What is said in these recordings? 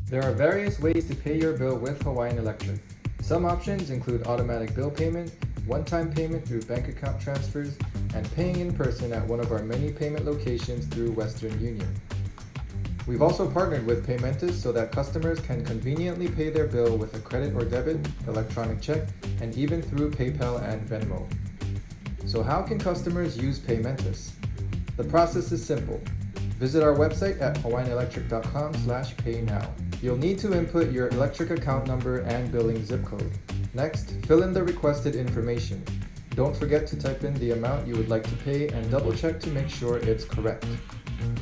There are various ways to pay your bill with Hawaiian Electric. Some options include automatic bill payment, one-time payment through bank account transfers, and paying in person at one of our many payment locations through Western Union. We've also partnered with Paymentus so that customers can conveniently pay their bill with a credit or debit, electronic check, and even through PayPal and Venmo. So how can customers use Paymentus? The process is simple. Visit our website at hawaiianelectric.com/paynow. You'll need to input your electric account number and billing zip code. Next, fill in the requested information. Don't forget to type in the amount you would like to pay and double check to make sure it's correct.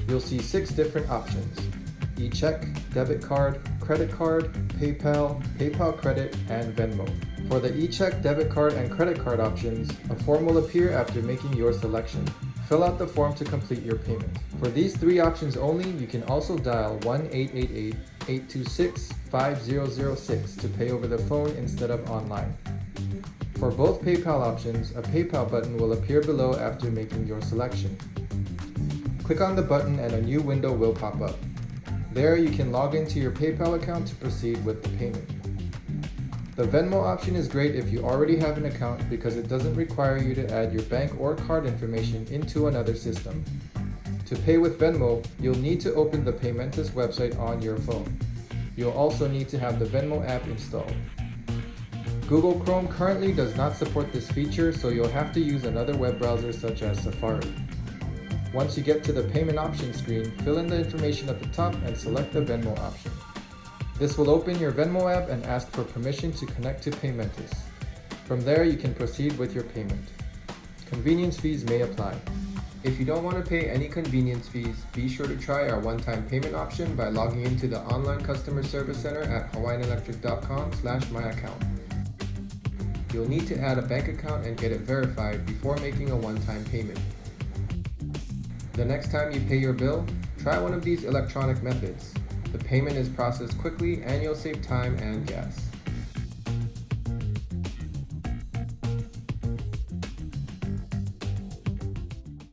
You'll see 6 different options: e-check, debit card, credit card, PayPal, PayPal Credit, and Venmo. For the e-check, debit card, and credit card options, a form will appear after making your selection. Fill out the form to complete your payment. For these 3 options only, you can also dial 1-888-826-5006 to pay over the phone instead of online. For both PayPal options, a PayPal button will appear below after making your selection. Click on the button and a new window will pop up. There you can log into your PayPal account to proceed with the payment. The Venmo option is great if you already have an account because it doesn't require you to add your bank or card information into another system. To pay with Venmo, you'll need to open the Paymentus website on your phone. You'll also need to have the Venmo app installed. Google Chrome currently does not support this feature, so you'll have to use another web browser such as Safari. Once you get to the payment options screen, fill in the information at the top and select the Venmo option. This will open your Venmo app and ask for permission to connect to Paymentus. From there, you can proceed with your payment. Convenience fees may apply. If you don't want to pay any convenience fees, be sure to try our one-time payment option by logging into the online customer service center at hawaiianelectric.com/myaccount. You'll need to add a bank account and get it verified before making a one-time payment. The next time you pay your bill, try one of these electronic methods. The payment is processed quickly and you'll save time and gas.